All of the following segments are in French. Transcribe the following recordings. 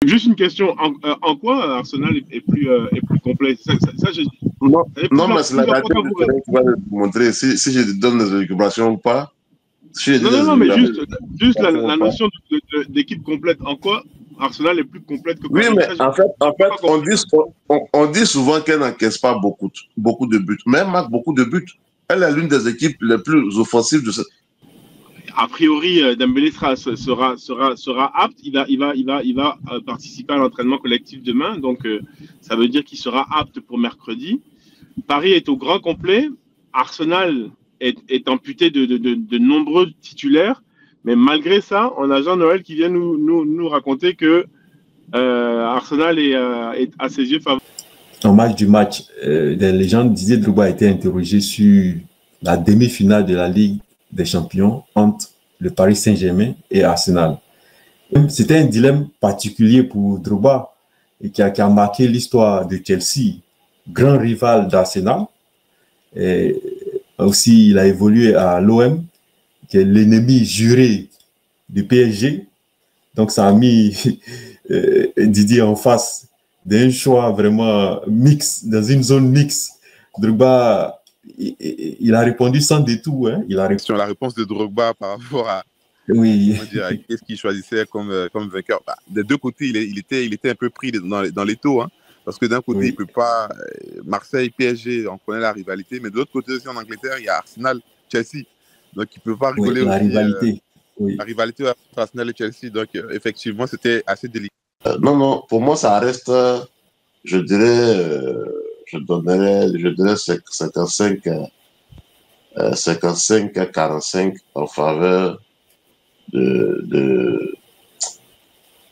Juste une question, en quoi Arsenal est plus complet? Non, non, mais c'est la plusieurs radio fois qui va vous montrer si je te donne des occupations ou pas. Si je dis non, mais juste la, ou la pas. notion d'équipe complète. En quoi Arsenal est plus complète que Oui, Paris? mais en fait on dit souvent qu'elle n'encaisse pas beaucoup de buts, mais elle marque beaucoup de buts. Elle est l'une des équipes les plus offensives de cette. A priori, Dembélé sera apte. Il va participer à l'entraînement collectif demain, donc ça veut dire qu'il sera apte pour mercredi. Paris est au grand complet. Arsenal est amputé de nombreux titulaires, mais malgré ça, on a Jean-Noël qui vient nous raconter que Arsenal est à ses yeux favori. En match du match, des légendes, Didier Drogba a été interrogé sur la demi-finale de la Ligue des Champions entre le Paris Saint-Germain et Arsenal. C'était un dilemme particulier pour Drogba et qui a marqué l'histoire de Chelsea, grand rival d'Arsenal. Et aussi, il a évolué à l'OM, qui est l'ennemi juré du PSG. Donc, ça a mis Didier en face d'un choix vraiment mixte, dans une zone mixte. Drogba, il a répondu sans détour. Hein. Sur la réponse de Drogba par rapport à qu'est-ce qu'il choisissait comme vainqueur. Des deux côtés, il était un peu pris dans les taux. Hein, parce que d'un côté, il ne peut pas... Marseille, PSG, on connaît la rivalité. Mais de l'autre côté aussi, en Angleterre, il y a Arsenal, Chelsea. Donc, il ne peut pas rigoler aussi. Rivalité. La rivalité entre Arsenal et Chelsea. Donc, effectivement, c'était assez délicat. Non, pour moi, ça reste, je dirais, je dirais 55 à 45 en faveur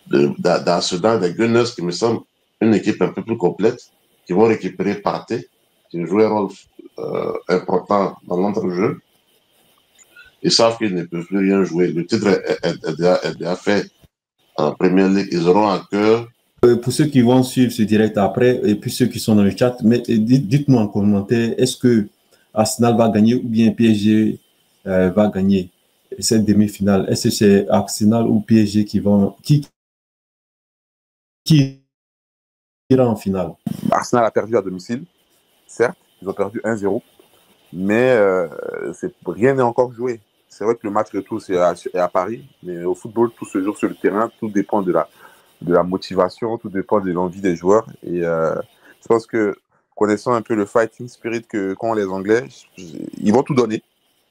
d'Arsenal, des Gunners, qui me semble une équipe un peu plus complète, qui vont récupérer Partey, qui joue un rôle important dans l'entrejeu. Ils savent qu'ils ne peuvent plus rien jouer. Le titre est déjà fait en Premier League. Ils auront à cœur. Pour ceux qui vont suivre ce direct après, et puis ceux qui sont dans le chat, mais dites-nous en commentaire, est-ce que Arsenal va gagner ou bien PSG va gagner cette demi-finale? Est-ce que c'est Arsenal ou PSG qui ira en finale? Arsenal a perdu à domicile, certes, ils ont perdu 1-0, mais rien n'est encore joué. C'est vrai que le match retour c'est à Paris, mais au football, tout se joue sur le terrain, tout dépend de la motivation, tout dépend de l'envie des joueurs. Et je pense que, connaissant un peu le fighting spirit qu'ont les Anglais, ils vont tout donner.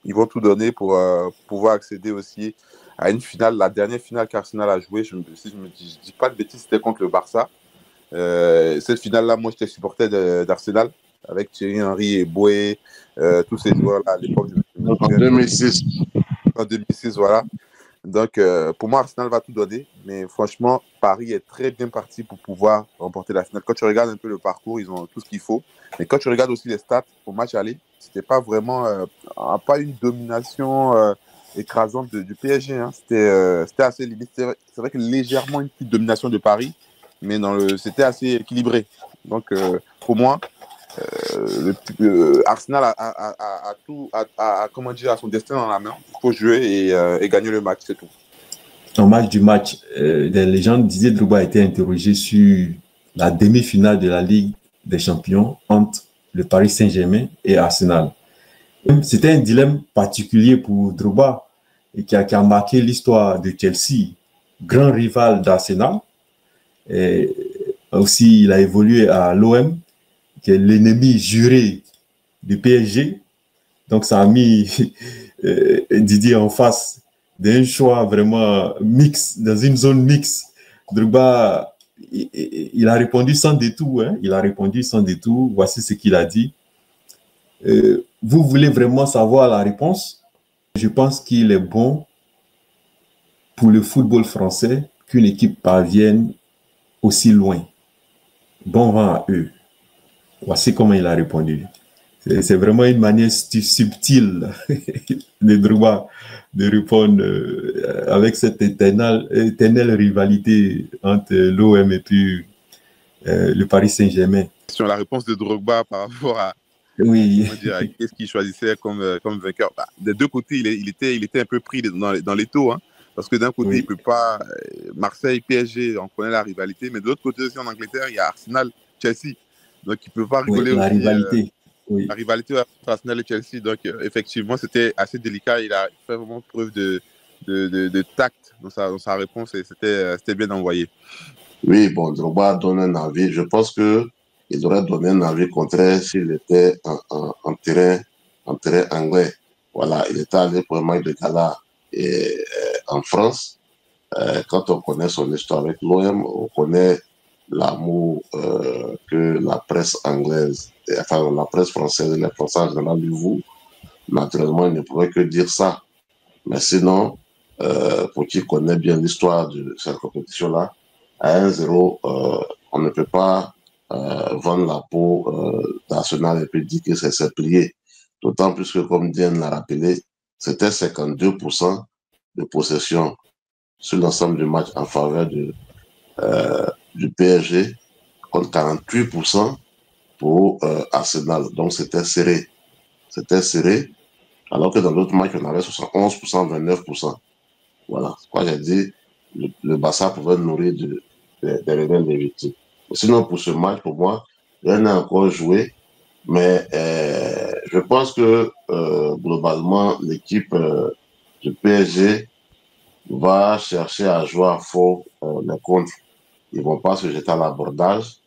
Ils vont tout donner pour pouvoir accéder aussi à une finale. La dernière finale qu'Arsenal a jouée, si je ne dis pas de bêtises, c'était contre le Barça. Cette finale-là, moi, j'étais supporter d'Arsenal avec Thierry Henry et Boué, tous ces joueurs-là à l'époque. En 2006. En 2006, voilà. Donc, pour moi, Arsenal va tout donner. Mais franchement, Paris est très bien parti pour pouvoir remporter la finale. Quand tu regardes un peu le parcours, ils ont tout ce qu'il faut. Mais quand tu regardes aussi les stats au match aller, c'était pas vraiment pas une domination écrasante du PSG. Hein. C'était assez limite. C'est vrai que légèrement une petite domination de Paris, mais c'était assez équilibré. Donc, pour moi, Arsenal a tout, comment dire, a son destin dans la main. Il faut jouer et gagner le match, c'est tout. En match du match, des légendes, Didier Drogba a été interrogé sur la demi-finale de la Ligue des Champions entre le Paris Saint-Germain et Arsenal. C'était un dilemme particulier pour Drogba et qui a marqué l'histoire de Chelsea, grand rival d'Arsenal. Et aussi, il a évolué à l'OM, qui est l'ennemi juré du PSG. Donc, ça a mis Didier en face d'un choix vraiment mixte, dans une zone mixte. Drogba, il a répondu sans détour. Hein. Il a répondu sans détour. Voici ce qu'il a dit. Vous voulez vraiment savoir la réponse? Je pense qu'il est bon pour le football français qu'une équipe parvienne aussi loin. Bon vent à eux. Voici comment il a répondu. C'est vraiment une manière subtile de Drogba de répondre avec cette éternelle rivalité entre l'OM et puis le Paris Saint-Germain. Sur la réponse de Drogba par rapport à qu'est-ce qu'il choisissait comme vainqueur. Des deux côtés, il était un peu pris dans les taux. Hein, Parce que d'un côté, Oui. il peut pas. Marseille, PSG, on connaît la rivalité, mais de l'autre côté aussi en Angleterre, il y a Arsenal, Chelsea. Donc il peut pas Oui, rigoler la aussi. rivalité. Oui. La rivalité entre Arsenal et Chelsea. Donc effectivement, c'était assez délicat. Il a fait vraiment preuve de tact dans sa réponse et c'était bien envoyé. Oui, bon, Drogba donne un avis. Je pense que il aurait donné un avis contraire s'il était en terrain anglais. Voilà, il était allé pour un match de gala en France. Quand on connaît son histoire avec l'OM, on connaît l'amour que la presse anglaise, enfin la presse française et les Français en général lui vouent. Naturellement, il ne pourrait que dire ça. Mais sinon, pour qui connaît bien l'histoire de cette compétition-là, à 1-0, on ne peut pas vendre la peau d'Arsenal et puis dire que c'est plié. D'autant plus que, comme Diane l'a rappelé, c'était 52% de possession sur l'ensemble du match en faveur du PSG contre 48% pour Arsenal. Donc c'était serré. C'était serré. Alors que dans l'autre match, on avait 71%, 29%. Voilà. Quoi j'ai dit, le Barça pouvait nourrir des rebelles des victimes. Sinon, pour ce match, pour moi, rien n'est encore joué. Mais je pense que globalement, l'équipe du PSG va chercher à jouer à fond les contre. Ils ne vont pas se jeter à l'abordage.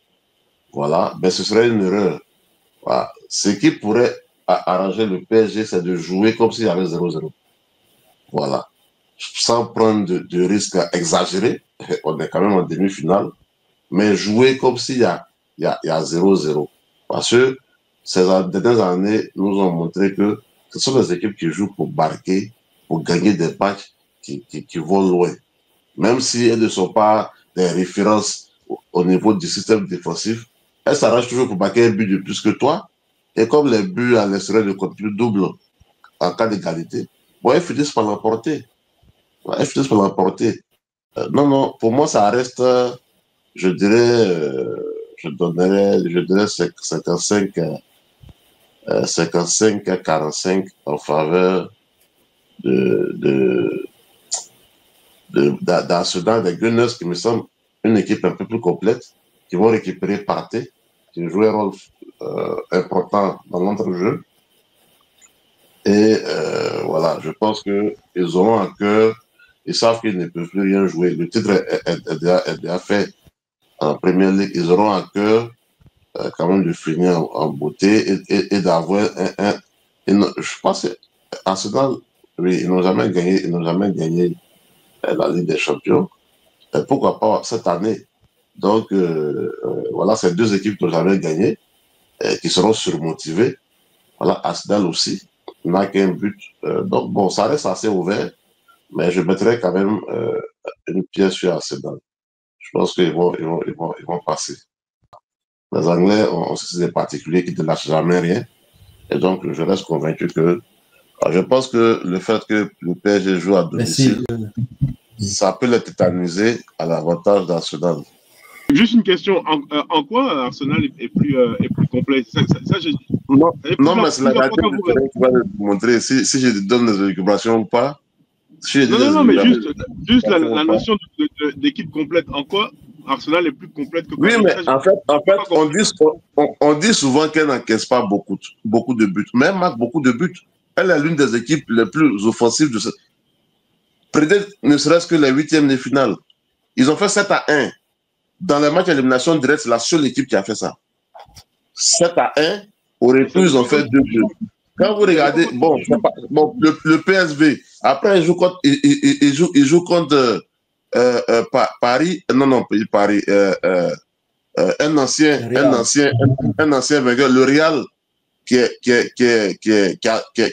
Voilà. Mais ce serait une erreur. Voilà. Ce qui pourrait arranger le PSG, c'est de jouer comme s'il y avait 0-0. Voilà. Sans prendre de risques exagérés. On est quand même en demi-finale. Mais jouer comme s'il y a 0-0. Parce que ces dernières années nous ont montré que ce sont des équipes qui jouent pour marquer, pour gagner des matchs qui vont loin. Même si elles ne sont pas des références au niveau du système défensif, elles s'arrangent toujours pour marquer un but de plus que toi. Et comme les buts à l'extérieur ne comptent plus double en cas d'égalité, bon, elles finissent par l'emporter. Elles finissent par l'emporter. Non, pour moi, ça reste, je dirais, je dirais 55 à 45 en faveur d'Arsenal, des Gunners, qui me semble une équipe un peu plus complète, qui vont récupérer Partey, qui joue un rôle important dans l'entrejeu. Et voilà, je pense qu'ils auront à cœur, ils savent qu'ils ne peuvent plus rien jouer. Le titre est déjà fait en Premier League. Ils auront à cœur quand même de finir en beauté et d'avoir je pense que Arsenal, oui, ils n'ont jamais gagné la Ligue des Champions. Pourquoi pas cette année? Donc, voilà, ces deux équipes qui n'ont jamais gagné, qui seront surmotivées. Voilà, Arsenal aussi n'a qu'un but. Donc, bon, ça reste assez ouvert, mais je mettrai quand même une pièce sur Arsenal. Je pense qu'ils vont passer. Les Anglais ont aussi des particuliers qui ne lâchent jamais rien. Et donc, je reste convaincu que je pense que le fait que le PSG joue à domicile, ça peut les tétaniser à l'avantage d'Arsenal. Juste une question, en quoi Arsenal est plus complet? Non, mais c'est la réalité qui va le montrer. Si je donne des occupations ou pas. Non, mais juste la notion d'équipe complète. En quoi Arsenal est plus complète que Paris? Oui, mais en fait, on dit souvent qu'elle n'encaisse pas beaucoup de buts. Mais elle marque beaucoup de buts. Elle est l'une des équipes les plus offensives de ce. Peut-être ne serait-ce que les huitièmes de finale. Ils ont fait 7-1. Dans les matchs d'élimination directe, c'est la seule équipe qui a fait ça. 7-1, au retour, ils ont fait 2 buts. Quand vous regardez, le PSV, après, il joue contre Paris, Paris, un ancien vainqueur, le Real, qui est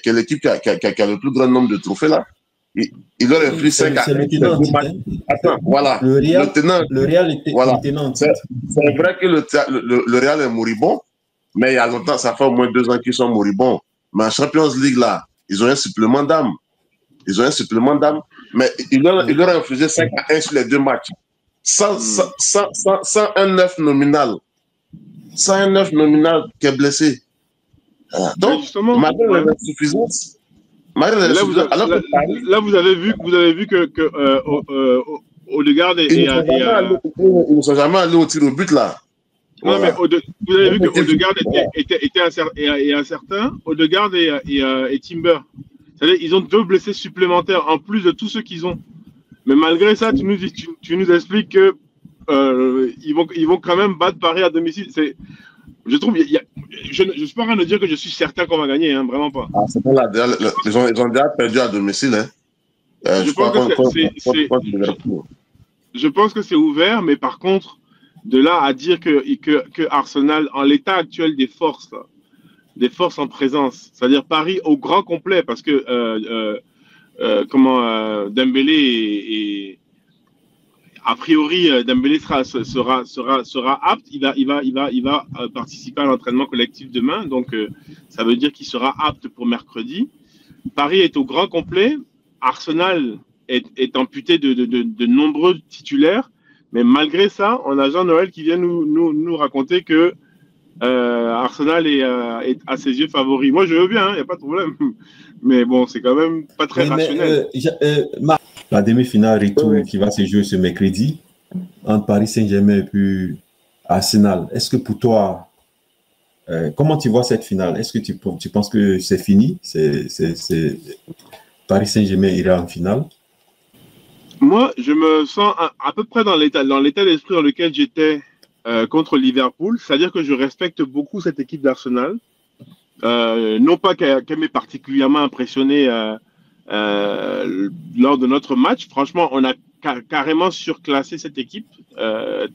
l'équipe qui a le plus grand nombre de trophées là. Il leur a pris 5 à 1. Attends, voilà. Le Real était tenant. C'est vrai que le Real est moribond, mais il y a longtemps, ça fait au moins 2 ans qu'ils sont moribonds. Mais en Champions League, là, ils ont un supplément d'âme. Mais il leur a infligé 5 à 1 sur les 2 matchs. Sans un 9 nominal. Sans un 9 nominal qui est blessé. Donc, malgré les insuffisances, Là, vous avez vu que Odegaard ils ne sont jamais allés au tir au but là. Non, mais vous avez vu que Odegaard était incertain, Odegaard et Timber. C'est-à-dire ils ont 2 blessés supplémentaires en plus de tous ceux qu'ils ont. Mais malgré ça, tu nous expliques que ils vont quand même battre Paris à domicile. Je trouve, je ne suis pas en train de dire que je suis certain qu'on va gagner, hein, vraiment pas. Ah, c'est pas là, ils ont déjà perdu à domicile. Hein. Je pense que c'est ouvert, mais par contre, de là à dire que Arsenal, en l'état actuel des forces en présence, c'est-à-dire Paris au grand complet, parce que Dembélé a priori, Dembélé sera apte. Il va participer à l'entraînement collectif demain. Donc, ça veut dire qu'il sera apte pour mercredi. Paris est au grand complet. Arsenal est amputé de nombreux titulaires. Mais malgré ça, on a Jean-Noël qui vient nous raconter que Arsenal est à ses yeux favori. Moi, je veux bien, il n'y a pas de problème. Mais bon, c'est quand même pas très rationnel. La demi-finale retour qui va se jouer ce mercredi entre Paris Saint-Germain et puis Arsenal. Est-ce que pour toi, comment tu vois cette finale? Est-ce que tu penses que c'est fini? Paris Saint-Germain ira en finale? Moi, je me sens à peu près dans l'état d'esprit dans lequel j'étais contre Liverpool. C'est-à-dire que je respecte beaucoup cette équipe d'Arsenal. Non pas qu'elle m'ait particulièrement impressionné lors de notre match. Franchement, on a carrément surclassé cette équipe,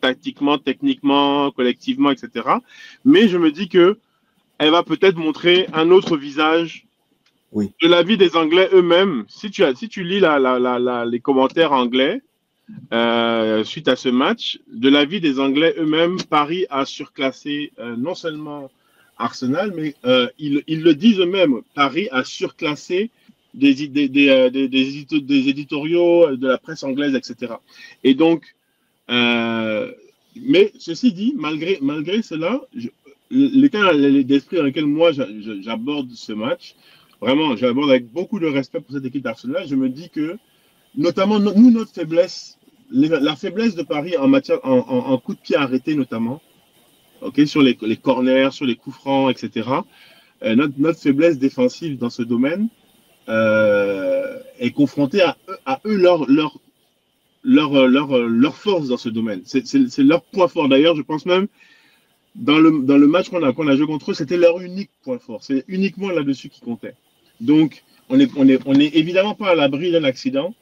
tactiquement, techniquement, collectivement, etc. Mais je me dis que elle va peut-être montrer un autre visage de l'avis des Anglais eux-mêmes. Si tu lis les commentaires anglais suite à ce match, de l'avis des Anglais eux-mêmes, Paris a surclassé non seulement Arsenal, mais ils le disent eux-mêmes. Paris a surclassé des éditoriaux de la presse anglaise, etc. Et donc, mais ceci dit, malgré cela, l'état d'esprit dans lequel moi j'aborde ce match, vraiment, j'aborde avec beaucoup de respect pour cette équipe d'Arsenal. Je me dis que, notamment, nous, notre faiblesse, la faiblesse de Paris en matière, en coup de pied arrêté notamment, sur les corners, sur les coups francs, etc. Notre faiblesse défensive dans ce domaine est confrontée à eux leur force dans ce domaine. C'est leur point fort. D'ailleurs, je pense même dans le match qu'on a joué contre eux, c'était leur unique point fort. C'est uniquement là-dessus qui comptait. Donc, on est évidemment pas à l'abri d'un accident.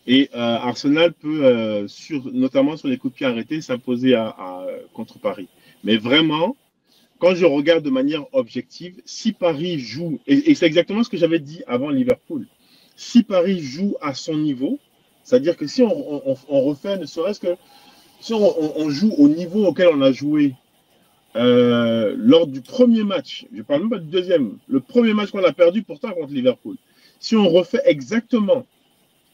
Et Arsenal peut, notamment sur les coups de pied arrêtés, s'imposer contre Paris. Mais vraiment, quand je regarde de manière objective, si Paris joue, et c'est exactement ce que j'avais dit avant Liverpool, si Paris joue à son niveau, c'est-à-dire que si on refait, ne serait-ce que si on joue au niveau auquel on a joué lors du premier match, je ne parle même pas du deuxième, le premier match qu'on a perdu pourtant contre Liverpool, si on refait exactement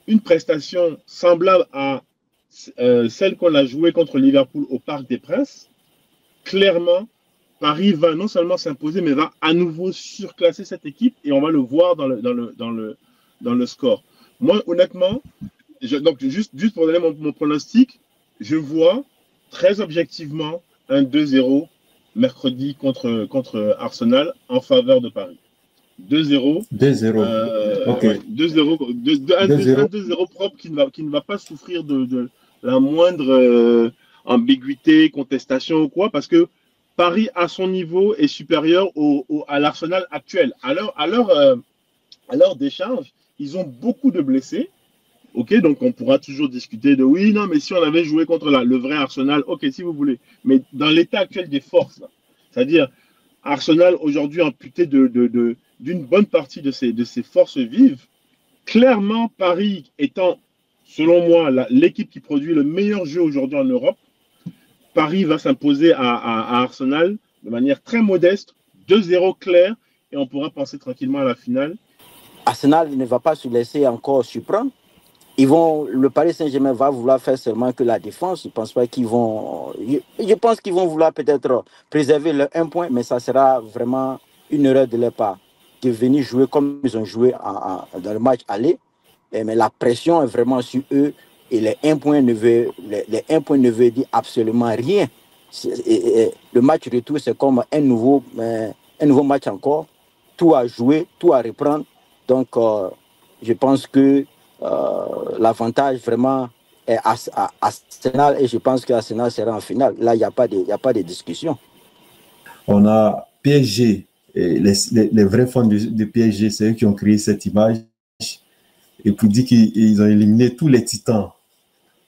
une prestation semblable à celle qu'on a jouée contre Liverpool au Parc des Princes, clairement, Paris va non seulement s'imposer, mais va à nouveau surclasser cette équipe et on va le voir dans le score. Moi, honnêtement, donc juste pour donner mon pronostic, je vois très objectivement un 2-0 mercredi contre Arsenal en faveur de Paris. 2-0. 2-0. Ok. 2-0 propre qui ne va pas souffrir de la moindre ambiguïté, contestation ou quoi, parce que Paris, à son niveau, est supérieur à l'Arsenal actuel. À leur décharge, ils ont beaucoup de blessés. Ok, donc on pourra toujours discuter de oui, non, mais si on avait joué contre le vrai Arsenal, ok, si vous voulez. Mais dans l'état actuel des forces, c'est-à-dire Arsenal aujourd'hui amputé d'une bonne partie de ses forces vives, clairement Paris étant, selon moi, l'équipe qui produit le meilleur jeu aujourd'hui en Europe, Paris va s'imposer à Arsenal de manière très modeste, 2-0 clair, et on pourra penser tranquillement à la finale. Arsenal ne va pas se laisser encore surprendre. Le Paris Saint-Germain va vouloir faire seulement que la défense. Je pense qu'ils vont vouloir peut-être préserver le 1 point, mais ça sera vraiment une erreur de leur part. de venir jouer comme ils ont joué dans le match aller. Mais la pression est vraiment sur eux et les 1 point ne veut dire absolument rien. Le match retour, c'est comme un nouveau match encore. Tout à jouer, tout à reprendre. Donc, je pense que l'avantage vraiment est à Arsenal et je pense qu'Arsenal sera en finale. Là, il n'y a pas de discussion. On a PSG, et les vrais fans de PSG, c'est eux qui ont créé cette image. Et pour dire qu'ils ont éliminé tous les titans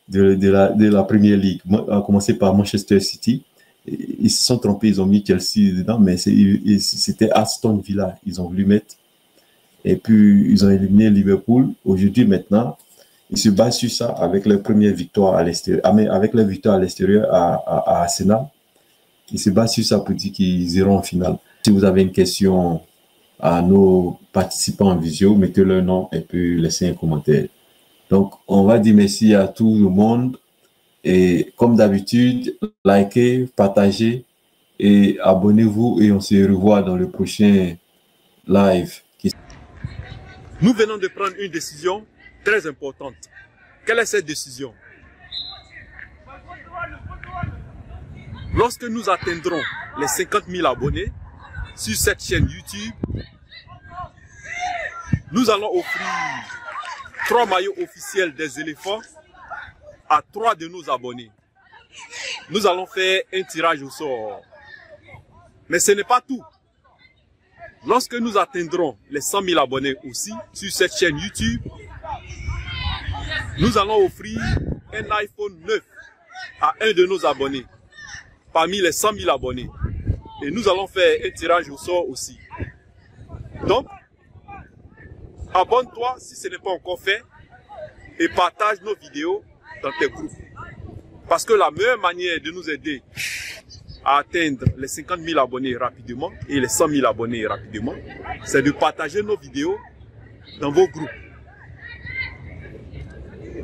de la Premier League, à commencer par Manchester City. Ils se sont trompés, ils ont mis Chelsea dedans, mais c'était Aston Villa, ils ont voulu mettre. Et puis, ils ont éliminé Liverpool. Aujourd'hui, maintenant, ils se basent sur ça avec leur première victoire à l'extérieur, avec leur victoire à l'extérieur à Arsenal. Ils se basent sur ça pour dire qu'ils iront en finale. Si vous avez une question à nos participants en visio, mettez leur nom et puis laissez un commentaire. Donc, on va dire merci à tout le monde. Et comme d'habitude, likez, partagez et abonnez-vous. Et on se revoit dans le prochain live. Nous venons de prendre une décision très importante. Quelle est cette décision? Lorsque nous atteindrons les 50 000 abonnés sur cette chaîne YouTube, nous allons offrir 3 maillots officiels des éléphants à 3 de nos abonnés. Nous allons faire un tirage au sort. Mais ce n'est pas tout. Lorsque nous atteindrons les 100 000 abonnés aussi sur cette chaîne YouTube, nous allons offrir un iPhone 9 à un de nos abonnés, parmi les 100 000 abonnés. Et nous allons faire un tirage au sort aussi. Donc, abonne-toi si ce n'est pas encore fait et partage nos vidéos dans tes groupes. Parce que la meilleure manière de nous aider à atteindre les 50 000 abonnés rapidement et les 100 000 abonnés rapidement, c'est de partager nos vidéos dans vos groupes.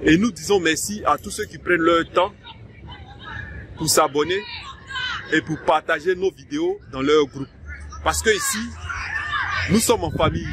Et nous disons merci à tous ceux qui prennent leur temps pour s'abonner et pour partager nos vidéos dans leur groupe. Parce que ici, nous sommes en famille.